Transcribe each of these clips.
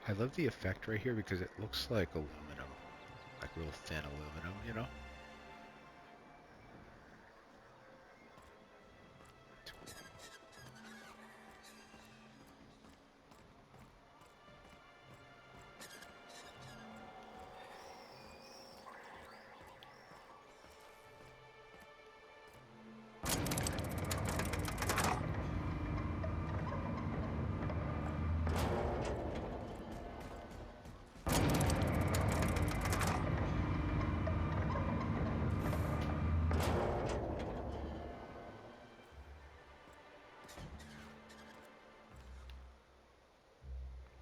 I love the effect right here because it looks like aluminum, like real thin aluminum, you know? It's cool.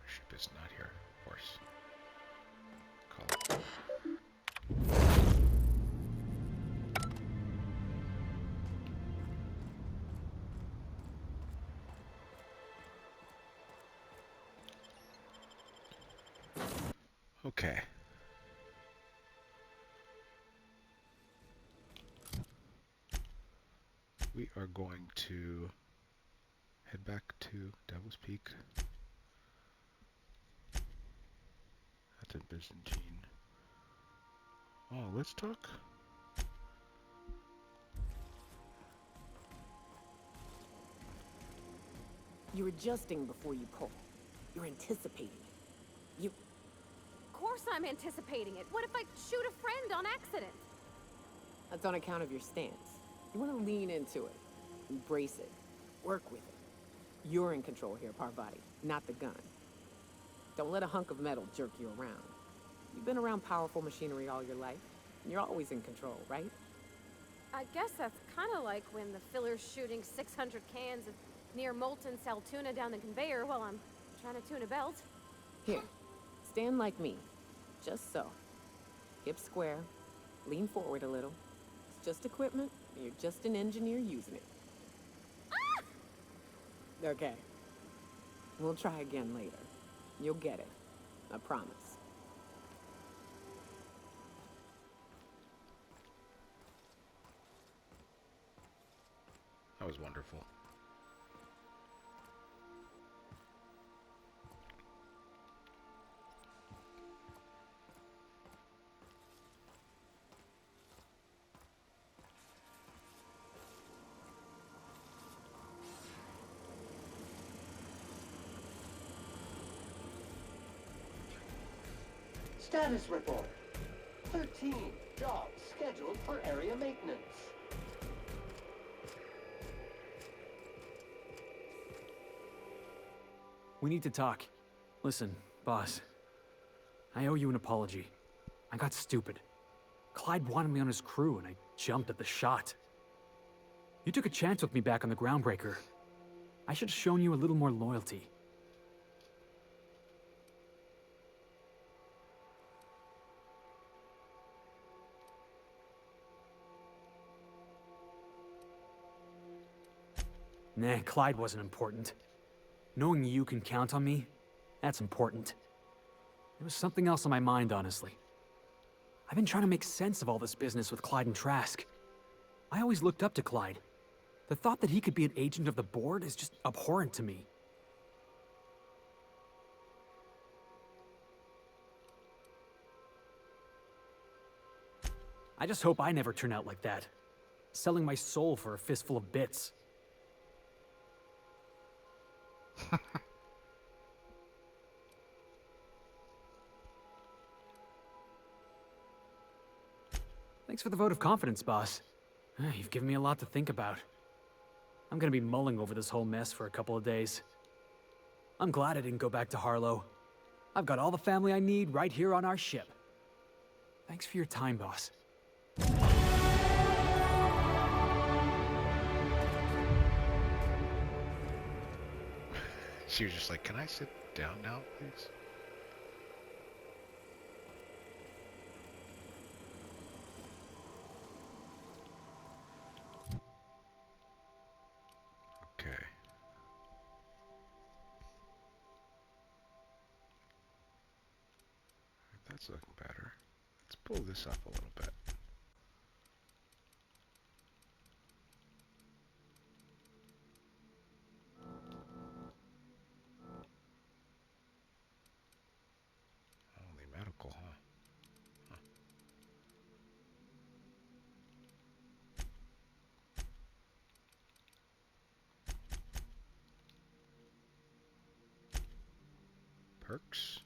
My ship is not here, of course. Call it. Okay. We are going to head back to Devil's Peak. That's in Byzantine. Oh, let's talk. You're adjusting before you pull. You're anticipating. You... Of course I'm anticipating it. What if I shoot a friend on accident? That's on account of your stance. You want to lean into it. Embrace it. Work with it. You're in control here, Parvati, not the gun. Don't let a hunk of metal jerk you around. You've been around powerful machinery all your life. And you're always in control, right? I guess that's kind of like when the filler's shooting 600 cans of near molten sal tuna down the conveyor while I'm trying to tune a belt. Here, stand like me. Just so. Hips square. Lean forward a little. It's just equipment. You're just an engineer using it. Ah! Okay. We'll try again later. You'll get it. I promise. That was wonderful. Status report. 13 jobs scheduled for area maintenance. We need to talk. Listen, boss. I owe you an apology. I got stupid. Clyde wanted me on his crew, and I jumped at the shot. You took a chance with me back on the Groundbreaker. I should have shown you a little more loyalty. Nah, Clyde wasn't important. Knowing you can count on me, that's important. There was something else on my mind, honestly. I've been trying to make sense of all this business with Clyde and Trask. I always looked up to Clyde. The thought that he could be an agent of the board is just abhorrent to me. I just hope I never turn out like that. Selling my soul for a fistful of bits. Thanks for the vote of confidence, boss. You've given me a lot to think about. I'm gonna be mulling over this whole mess for a couple of days. I'm glad I didn't go back to Harlow. I've got all the family I need right here on our ship. Thanks for your time, boss. She was just like, can I sit down now, please? Okay. That's looking better. Let's pull this up a little bit. perks.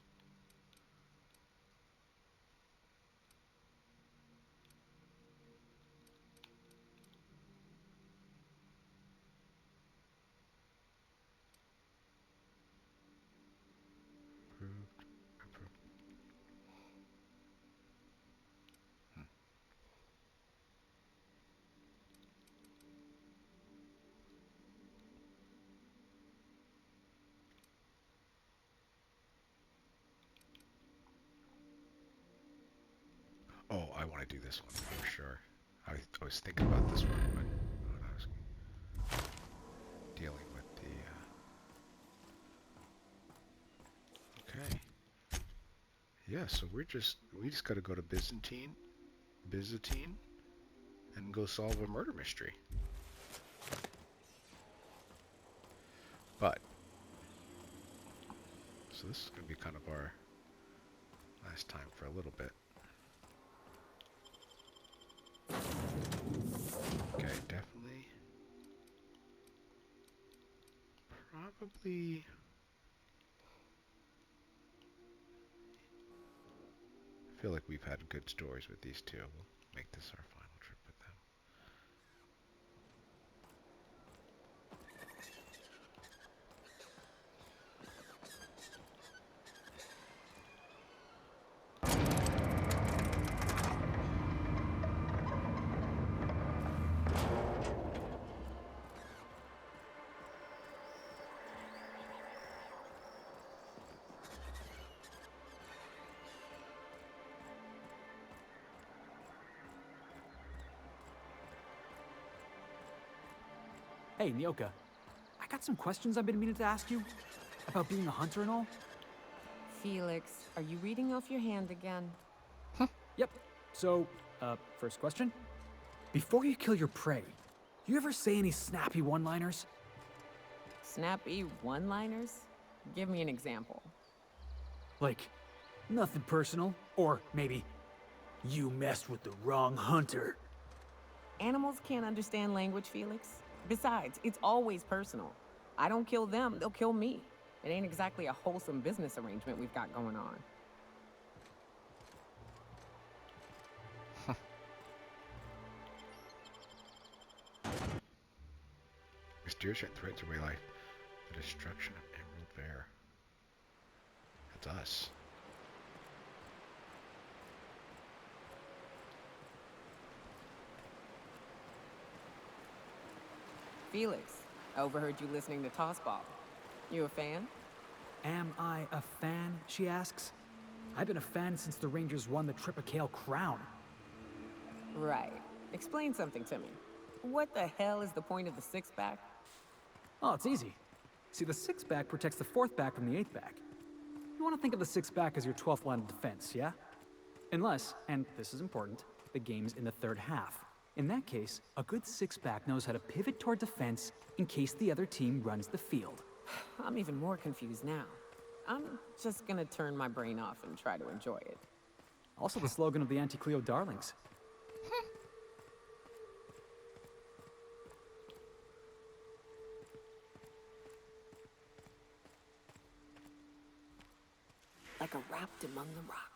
Approved. Approved. Oh, I want to do this one for sure. I was thinking about this one when I was dealing with the. Okay. Yeah, so we just got to go to Byzantine, and go solve a murder mystery. But so this is going to be kind of our last time for a little bit. Okay, definitely. Probably. I feel like we've had good stories with these two. We'll make this our final trip with them. Hey, Nyoka. I got some questions I've been meaning to ask you about being a hunter and all. Felix, are you reading off your hand again? Yep. So, first question. Before you kill your prey, you ever say any snappy one-liners? Snappy one-liners? Give me an example. Like, nothing personal, or maybe, you messed with the wrong hunter. Animals can't understand language, Felix. Besides, it's always personal. I don't kill them, they'll kill me. It ain't exactly a wholesome business arrangement we've got going on. Mysterious and threats away life. The destruction of Emerald Bear. That's us. Felix, I overheard you listening to Tossball. You a fan? Am I a fan, she asks. I've been a fan since the Rangers won the Tripicale Crown. Right. Explain something to me. What the hell is the point of the six-pack? Oh, it's easy. See, the six-back protects the fourth back from the eighth back. You want to think of the six-back as your 12th line of defense, yeah? Unless, and this is important, the game's in the third half. In that case, a good six-back knows how to pivot toward defense in case the other team runs the field. I'm even more confused now. I'm just gonna turn my brain off and try to enjoy it. Also the slogan of the Anti-Cleo Darlings. Like a raft among the rocks.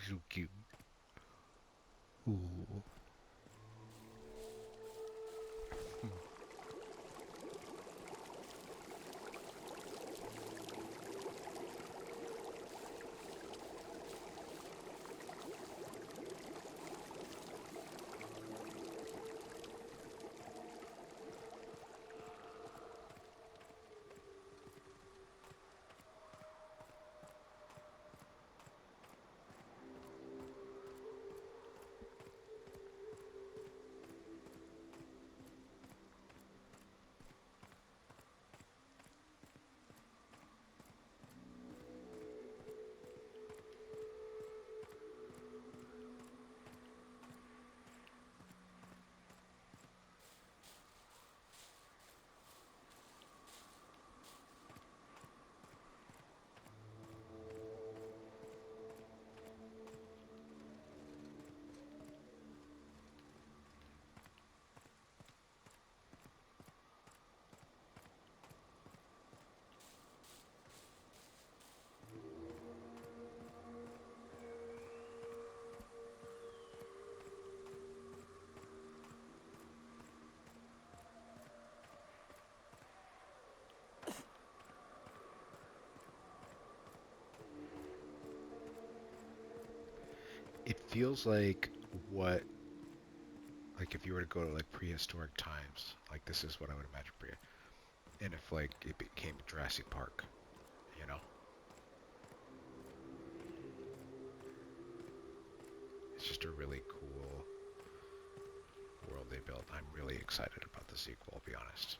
He's so cute. Ooh. It feels like what, like if you were to go to like prehistoric times, like this is what I would imagine and if like it became Jurassic Park, you know? It's just a really cool world they built. I'm really excited about the sequel, I'll be honest.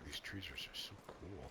These trees are so cool.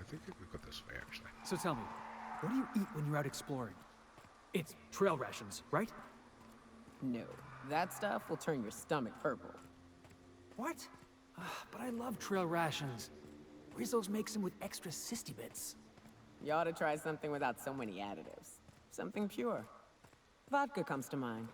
I think we could go this way, actually. So tell me, what do you eat when you're out exploring? It's trail rations, right? No, that stuff will turn your stomach purple. What? But I love trail rations. Rizzo's makes them with extra cysty bits. You ought to try something without so many additives. Something pure. Vodka comes to mind.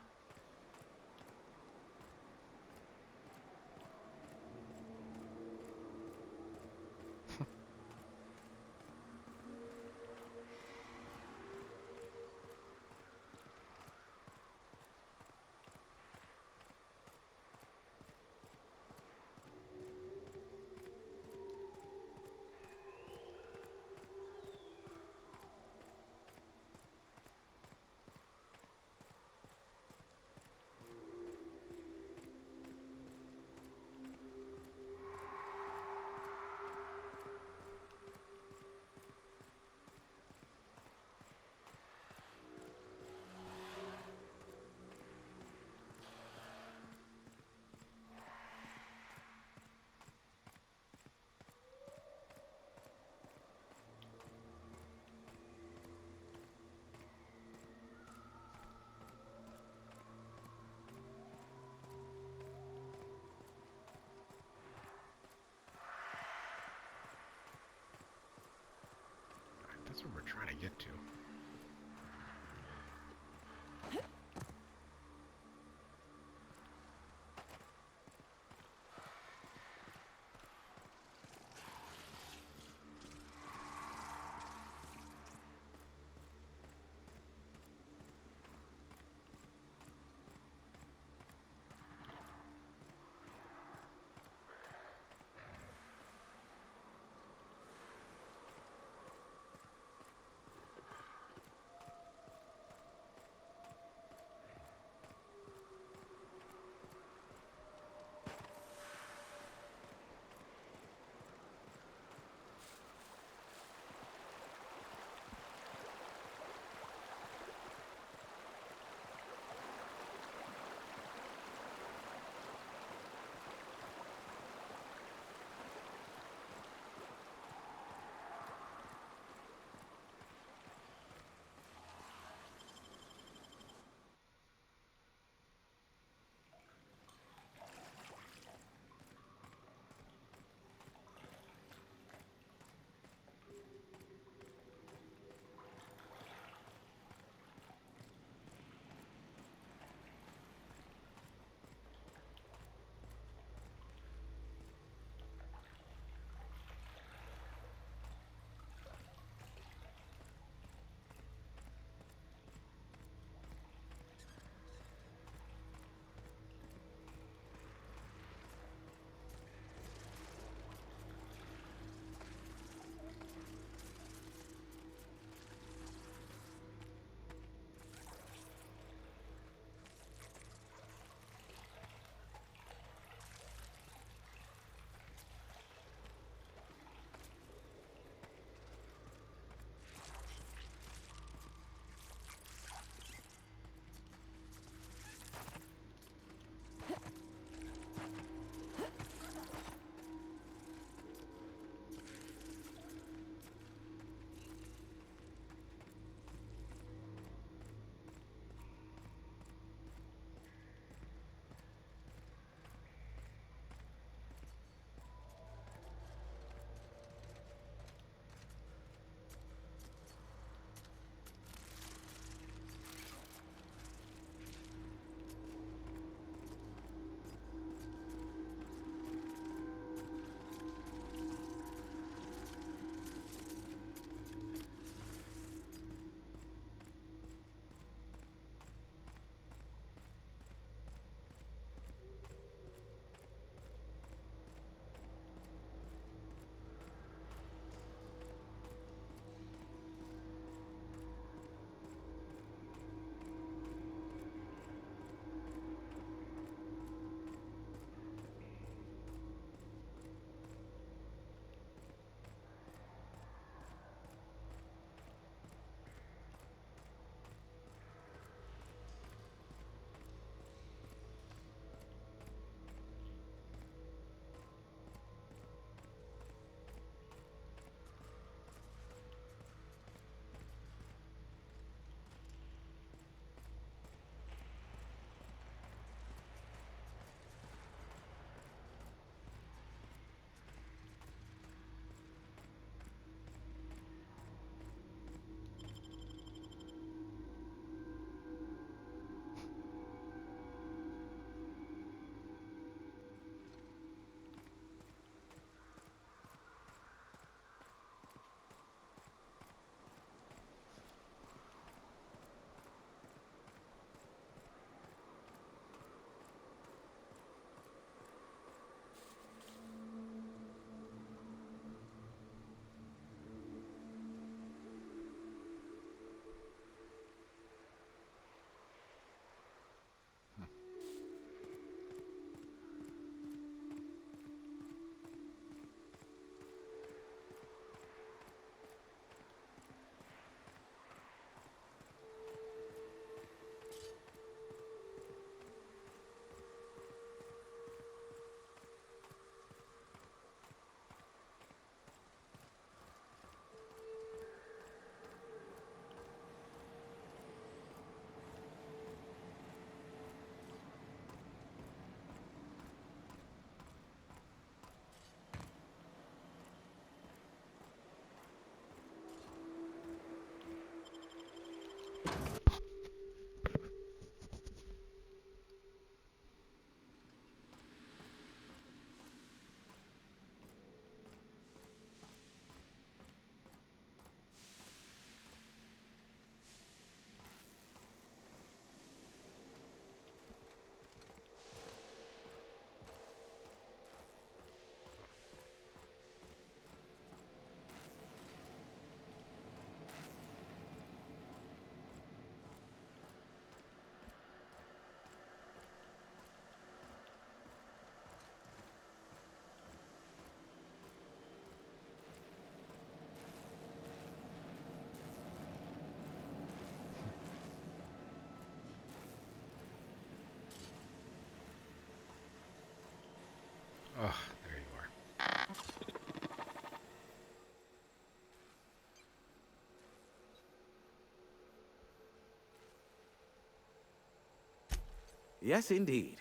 Yes, indeed.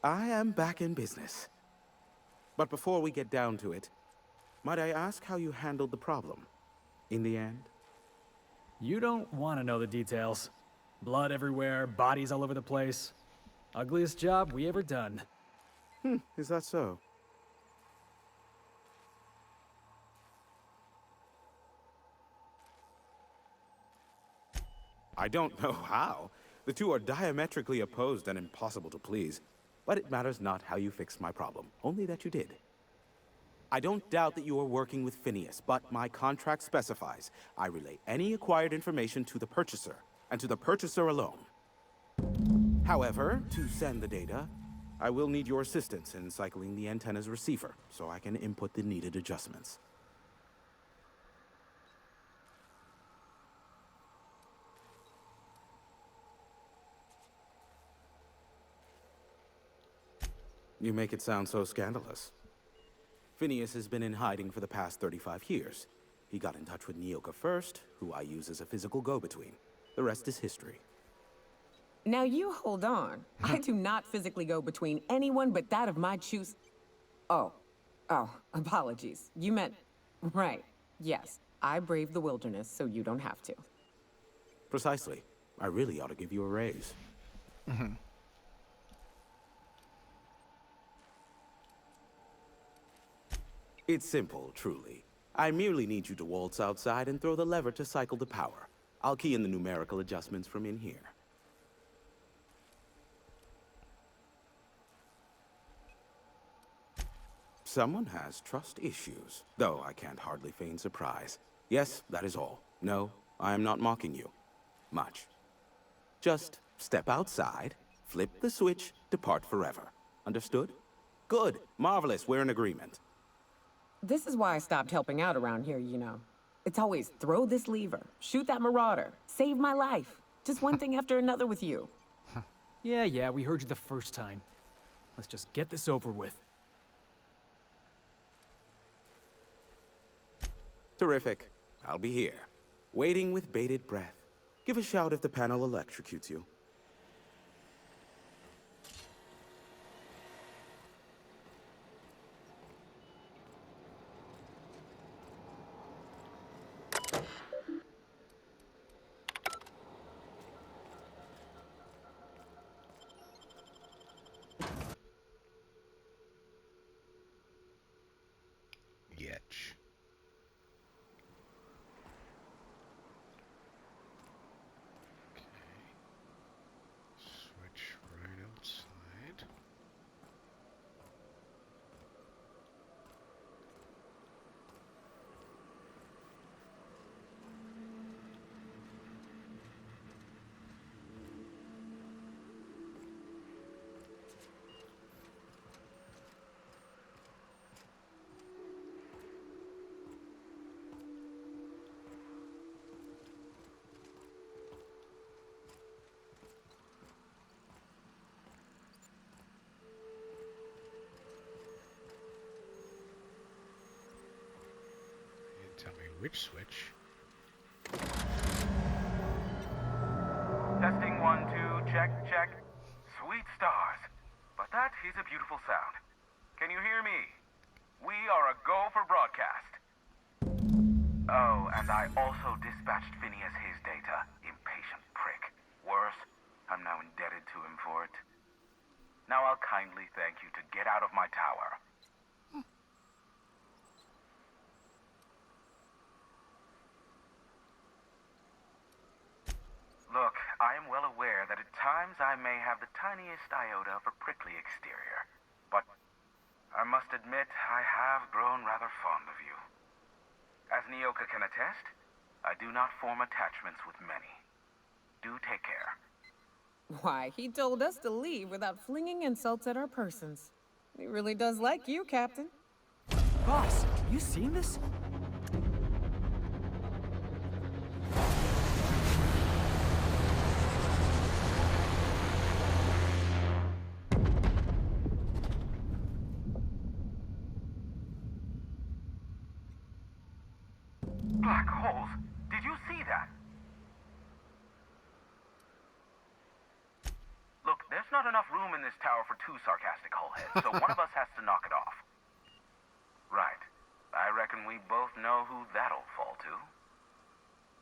I am back in business. But before we get down to it, might I ask how you handled the problem? In the end? You don't want to know the details. Blood everywhere, bodies all over the place. Ugliest job we ever done. Is that so? I don't know how. The two are diametrically opposed and impossible to please. But it matters not how you fixed my problem, only that you did. I don't doubt that you are working with Phineas, but my contract specifies I relay any acquired information to the purchaser, and to the purchaser alone. However, to send the data, I will need your assistance in cycling the antenna's receiver, so I can input the needed adjustments. You make it sound so scandalous. Phineas has been in hiding for the past 35 years. He got in touch with Nyoka first, who I use as a physical go-between. The rest is history. Now you hold on. I do not physically go between anyone but that of my choose. Oh. Oh, apologies. You meant. Right. Yes. I braved the wilderness, so you don't have to. Precisely. I really ought to give you a raise. It's simple, truly. I merely need you to waltz outside and throw the lever to cycle the power. I'll key in the numerical adjustments from in here. Someone has trust issues, though I can't hardly feign surprise. Yes, that is all. No, I am not mocking you. Much. Just step outside, flip the switch, depart forever. Understood? Good. Marvelous. We're in agreement. This is why I stopped helping out around here, you know. It's always throw this lever, shoot that marauder, save my life. Just one thing after another with you. Yeah, we heard you the first time. Let's just get this over with. Terrific. I'll be here, waiting with bated breath. Give a shout if the panel electrocutes you. Yech. Switch right outside. You didn't tell me which switch. Testing 1, 2, check, check. Sweet stars. But that is a beautiful sound. Can you hear me? We are a go for broadcast. Oh, and I also dispatched Phineas his data. Impatient prick. Worse, I'm now indebted to him for it. Now I'll kindly thank you to get out of my tower. Look, I am well aware that at times I may have the tiniest iota of a prickly exterior. But I must admit I have grown rather fond of you. As Nyoka can attest, I do not form attachments with many. Do take care. Why, he told us to leave without flinging insults at our persons. He really does like you, Captain. Boss, you seen this? Black holes! Did you see that? Look, there's not not enough room in this tower for two sarcastic hullheads, so one of us has to knock it off. Right. I reckon we both know who that'll fall to.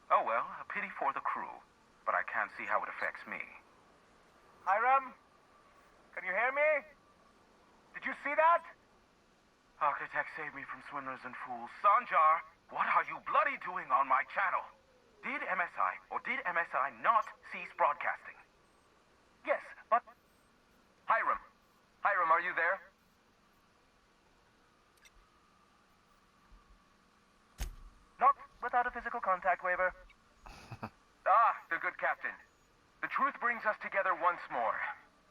Oh well, a pity for the crew, but I can't see how it affects me. Hiram? Can you hear me? Did you see that? Architect, save me from swindlers and fools. Sanjar, what are you bloody doing on my channel? Did MSI or did MSI not cease broadcasting? Yes, but... Hiram! Hiram, are you there? Not without a physical contact waiver. Ah, the good captain. The truth brings us together once more.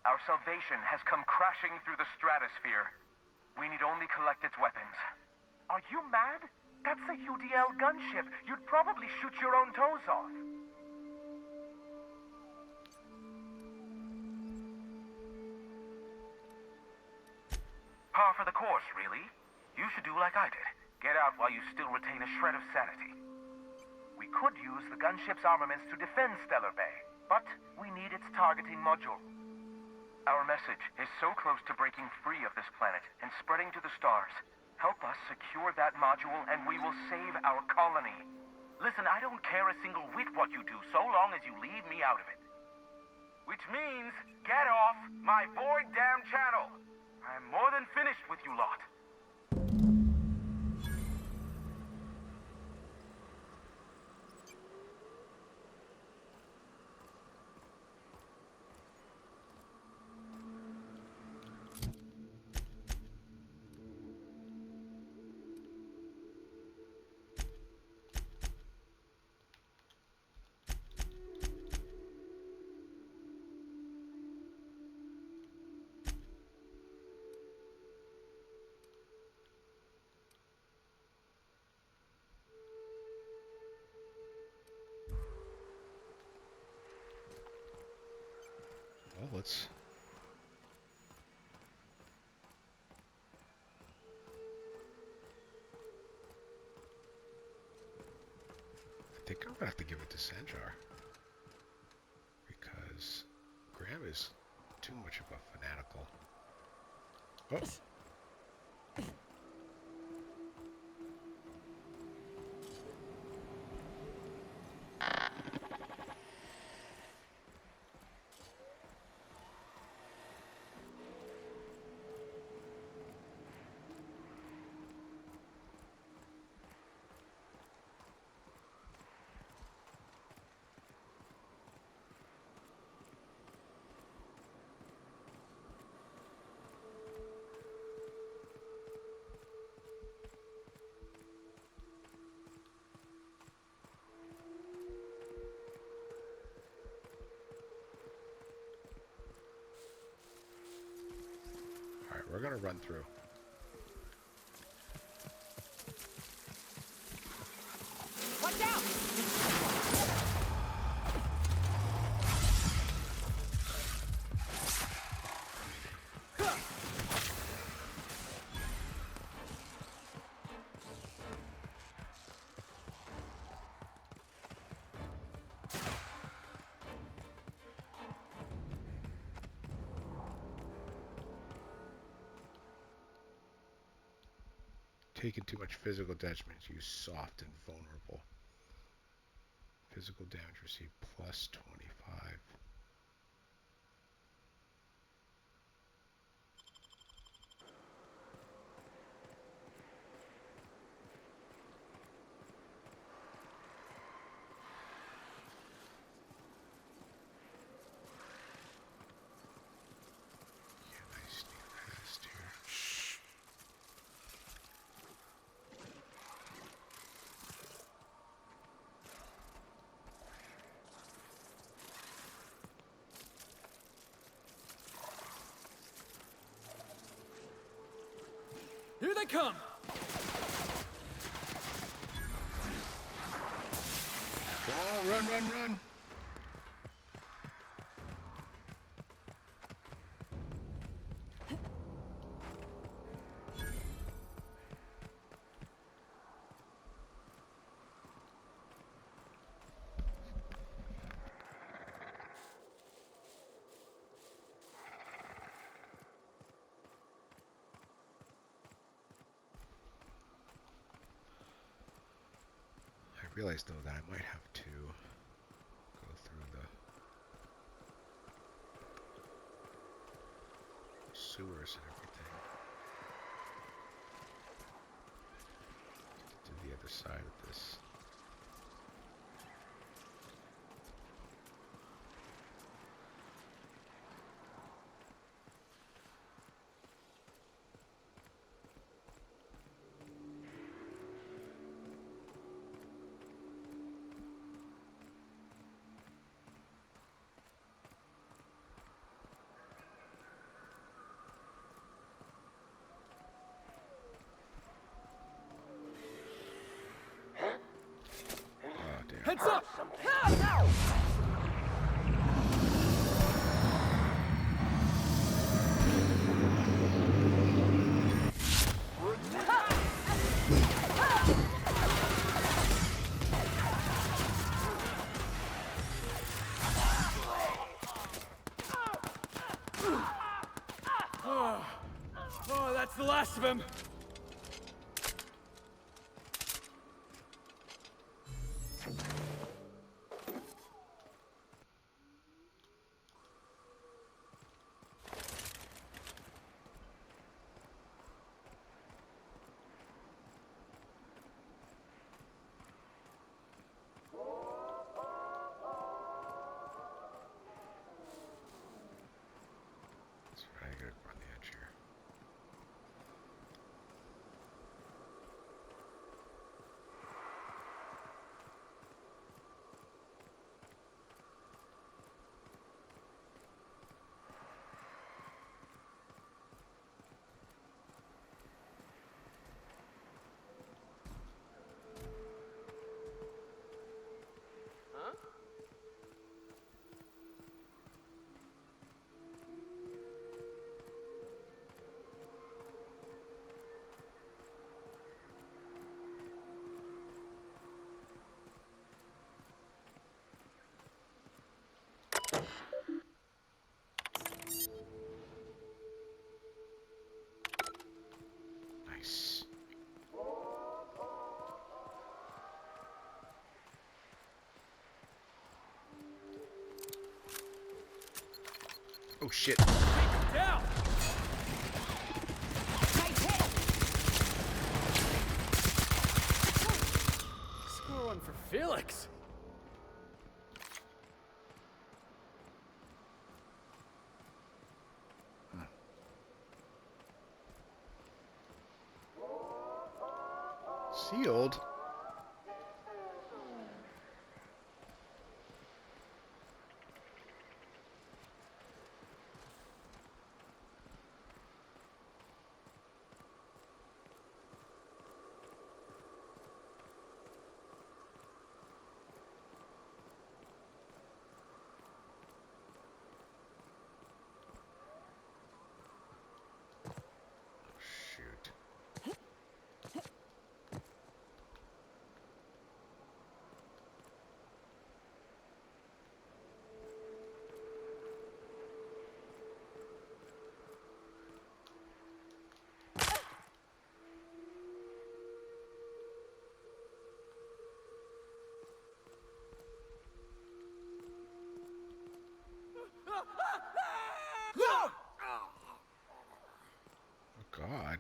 Our salvation has come crashing through the stratosphere. We need only collect its weapons. Are you mad? That's a UDL gunship. You'd probably shoot your own toes off. Par for the course, really. You should do like I did. Get out while you still retain a shred of sanity. We could use the gunship's armaments to defend Stellar Bay, but we need its targeting module. Our message is so close to breaking free of this planet and spreading to the stars. Help us secure that module and we will save our colony. Listen, I don't care a single whit what you do, so long as you leave me out of it. Which means, get off my boy damn channel. I am more than finished with you lot. Well, let's... I think I'm gonna have to give it to Sanjar. Because Graham is too much of a fanatical. Oh! Alright, we're gonna run through. Watch out! Taking too much physical damage makes you soft and vulnerable. Physical damage received plus 25. Can I sneak past here? Here they come! Oh, run, run, run! realized though that I might have to go through the sewers and everything to the other side of this. Oh, damn. Heads up! Oh, that's the last of him. That's right, I gotta go on the edge here. Nice. Oh shit. Down! Score one for Felix. Sealed? Shoot. Oh god.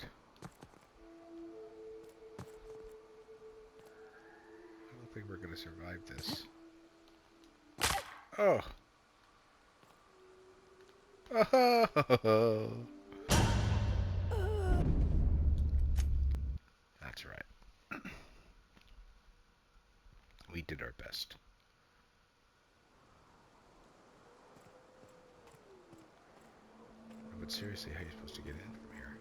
I don't think we're gonna survive this. Oh. Oh. That's right. We did our best. But seriously, how are you supposed to get in from here?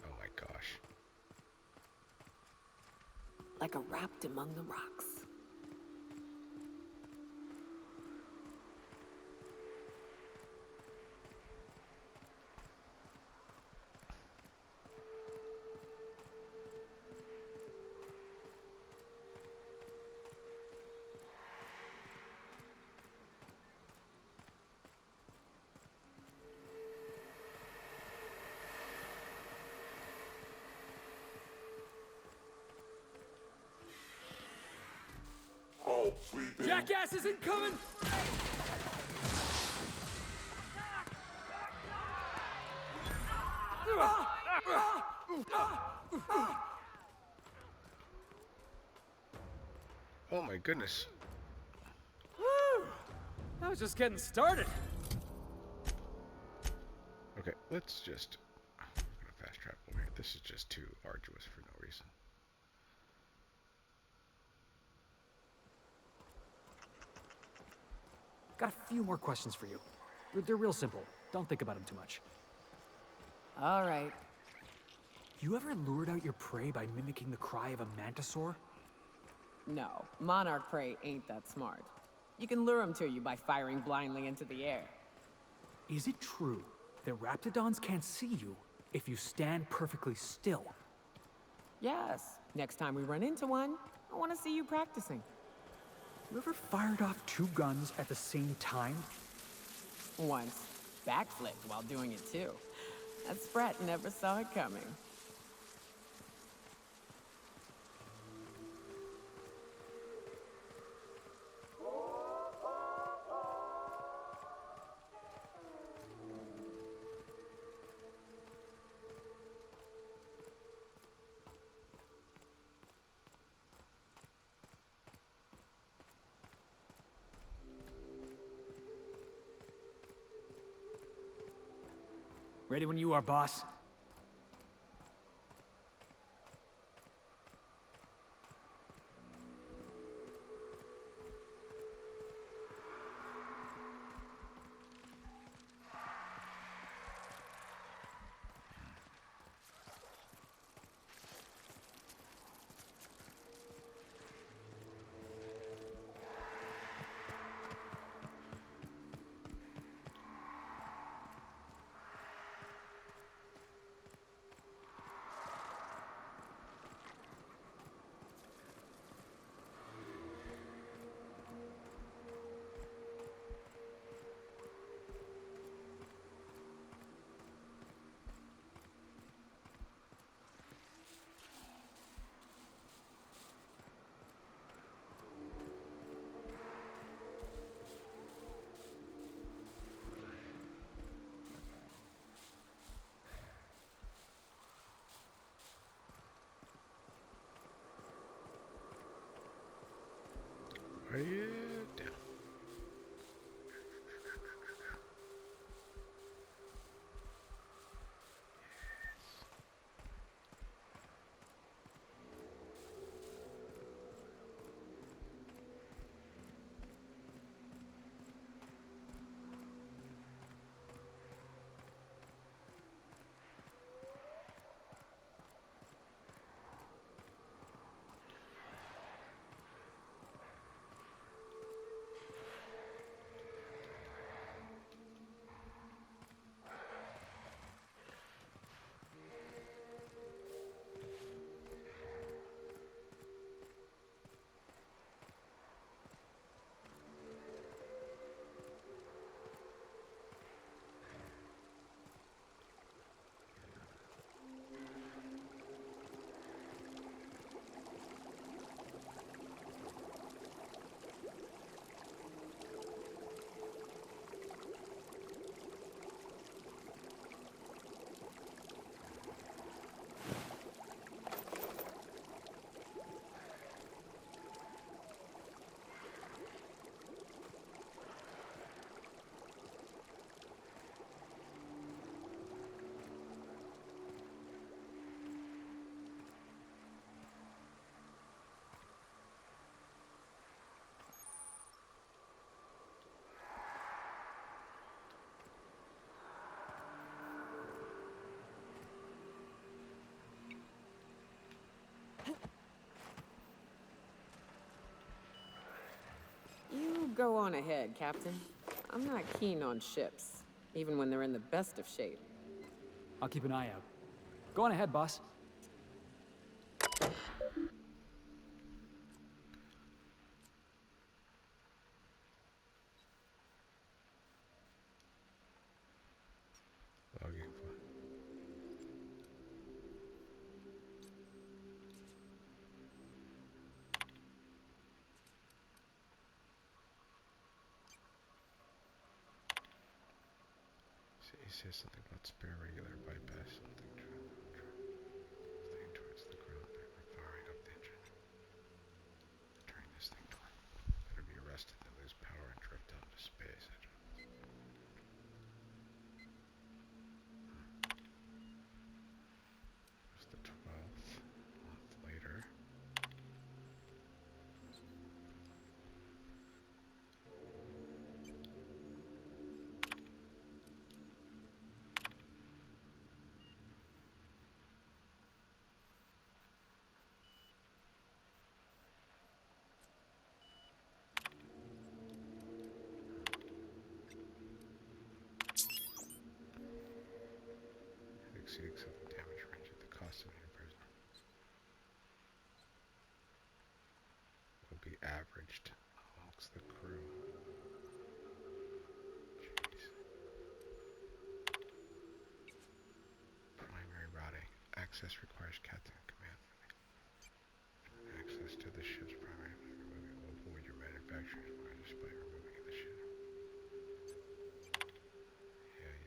Oh my gosh. Like a wrapped among the rocks. Jackass is incoming! Oh my goodness. Woo! I was just getting started. Okay, let's just... I'm gonna fast travel over here. This is just too arduous for no reason. Got a few more questions for you. They're real simple. Don't think about them too much. All right. You ever lured out your prey by mimicking the cry of a mantisaur? No, Monarch prey ain't that smart. You can lure them to you by firing blindly into the air. Is it true that raptidons can't see you if you stand perfectly still? Yes. Next time we run into one, I want to see you practicing. You ever fired off 2 guns at the same time? Once. Backflipped while doing it too. That sprat never saw it coming. Ready when you are, boss. Are you down? You go on ahead, Captain. I'm not keen on ships, even when they're in the best of shape. I'll keep an eye out. Go on ahead, boss. Logging file. He says something about spare regular bypass, something towards the ground, firing up the engine. Turning this thing toward. Better be arrested than lose power and drift out into space. There's the 12th. A month later. Exceeding some damage range at the cost of imprisonment will be averaged amongst the crew. Jeez. Primary routing. Access requires captain command. Access to the ship's primary removing will avoid your manufacturing requirements by removing the ship. Yeah.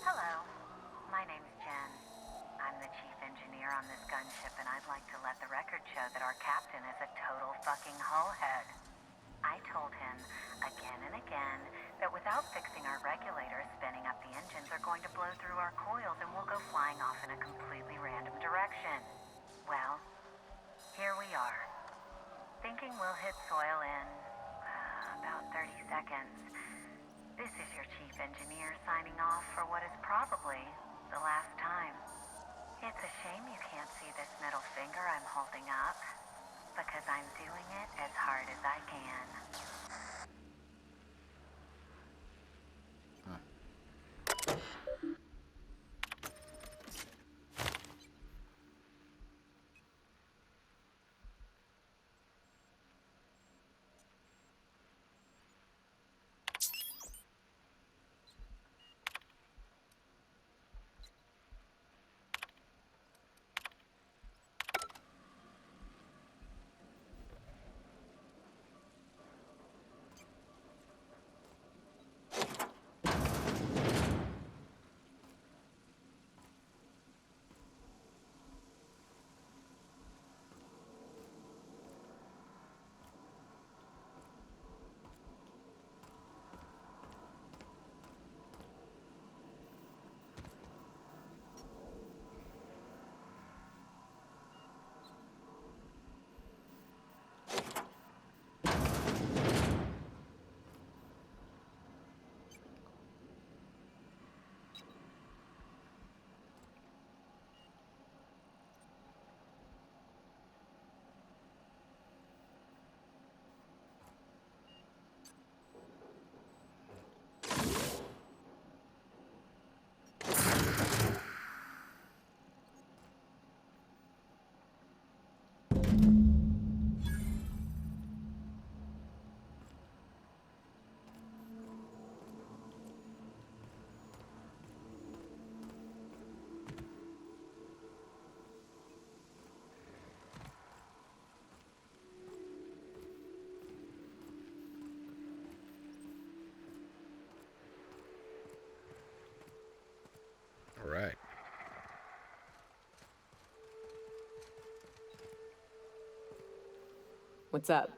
Hello, my name's Jen. I'm the chief engineer on this gunship, and I'd like to let the record show that our captain is a total fucking hullhead. I told him again and again that without fixing our regulators, spinning up the engines are going to blow through our coils and we'll go flying off in a completely random direction. Well, here we are. Thinking we'll hit soil in about 30 seconds. This is your chief engineer signing off for what is probably the last time. It's a shame you can't see this middle finger I'm holding up, because I'm doing it as hard as I can. All right. What's up?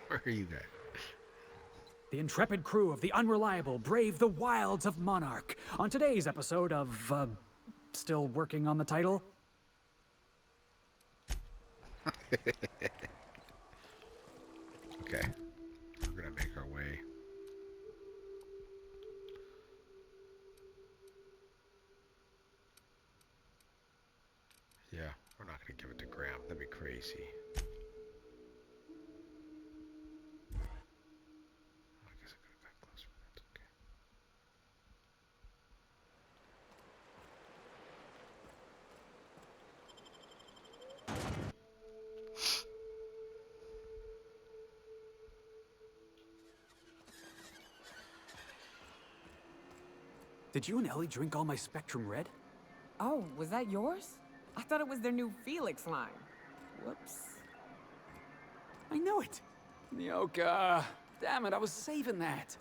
Where are you guys? The intrepid crew of the Unreliable brave the wilds of Monarch. On today's episode of, still working on the title? Okay. We're gonna make our way. Yeah, we're not gonna give it to Graham. That'd be crazy. I guess I could have got closer, but that's okay. Did you and Ellie drink all my Spectrum Red? Oh, was that yours? I thought it was their new Felix line. Whoops. I know it! Yech, damn it, I was saving that.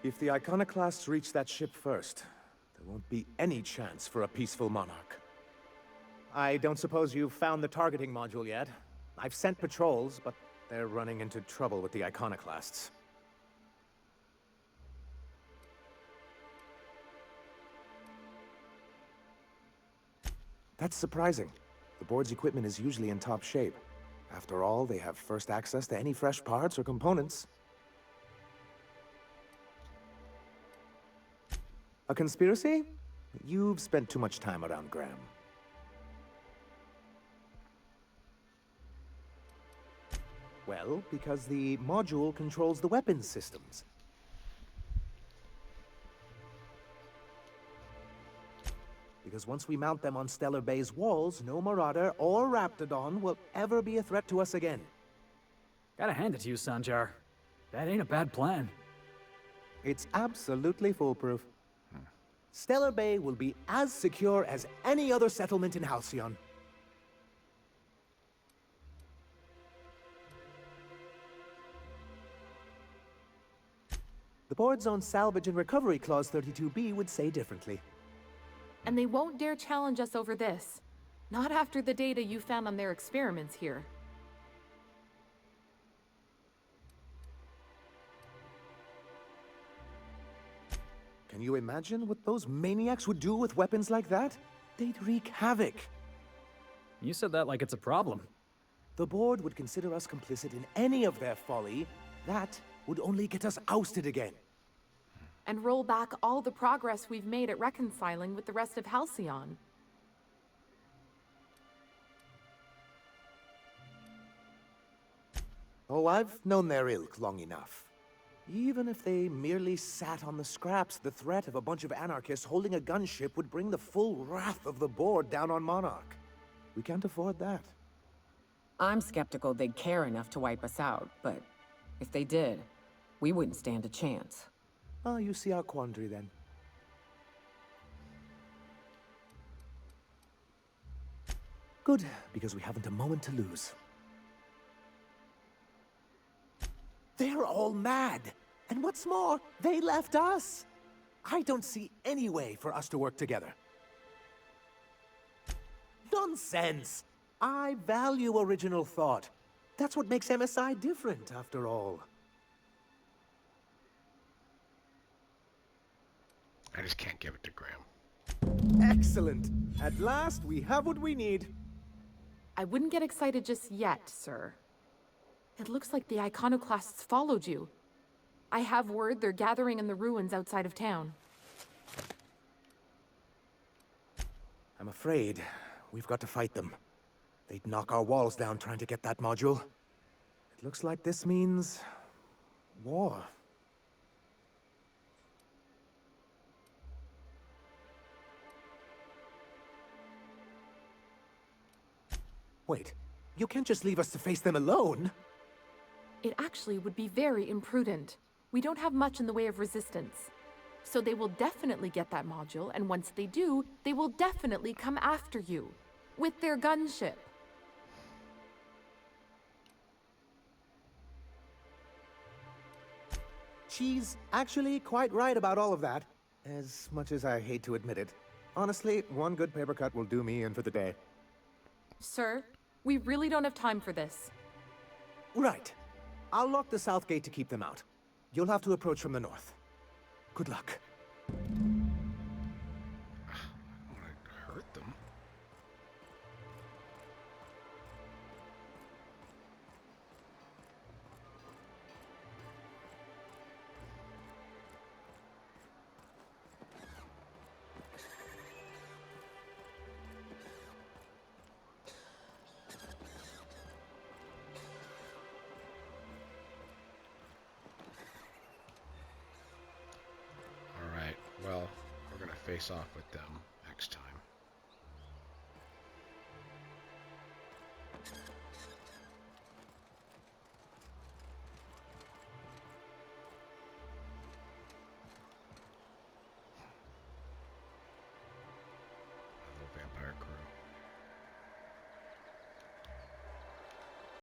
If the Iconoclasts reach that ship first, there won't be any chance for a peaceful Monarch. I don't suppose you've found the targeting module yet. I've sent patrols, but they're running into trouble with the Iconoclasts. That's surprising. The board's equipment is usually in top shape. After all, they have first access to any fresh parts or components. A conspiracy? You've spent too much time around Graham. Well, because the module controls the weapons systems. Because once we mount them on Stellar Bay's walls, no Marauder or Raptidon will ever be a threat to us again. Gotta hand it to you, Sanjar. That ain't a bad plan. It's absolutely foolproof. Stellar Bay will be as secure as any other settlement in Halcyon. The board's own Salvage and Recovery Clause 32B would say differently. And they won't dare challenge us over this. Not after the data you found on their experiments here. Can you imagine what those maniacs would do with weapons like that? They'd wreak havoc. You said that like it's a problem. The board would consider us complicit in any of their folly. That would only get us ousted again. And roll back all the progress we've made at reconciling with the rest of Halcyon. Oh, I've known their ilk long enough. Even if they merely sat on the scraps, the threat of a bunch of anarchists holding a gunship would bring the full wrath of the board down on Monarch. We can't afford that. I'm skeptical they'd care enough to wipe us out, but if they did, we wouldn't stand a chance. Ah, you see our quandary then. Good, because we haven't a moment to lose. They're all mad! And what's more, they left us! I don't see any way for us to work together. Nonsense! I value original thought. That's what makes MSI different, after all. I just can't give it to Graham. Excellent! At last, we have what we need. I wouldn't get excited just yet, sir. It looks like the Iconoclasts followed you. I have word they're gathering in the ruins outside of town. I'm afraid we've got to fight them. They'd knock our walls down trying to get that module. It looks like this means war. Wait, you can't just leave us to face them alone! It actually would be very imprudent. We don't have much in the way of resistance. So they will definitely get that module, and once they do, they will definitely come after you. With their gunship. She's actually quite right about all of that, as much as I hate to admit it. Honestly, one good paper cut will do me in for the day. Sir, we really don't have time for this. Right. I'll lock the south gate to keep them out. You'll have to approach from the north. Good luck. I don't want to hurt them. Alright, well, we're going to face off with them next time.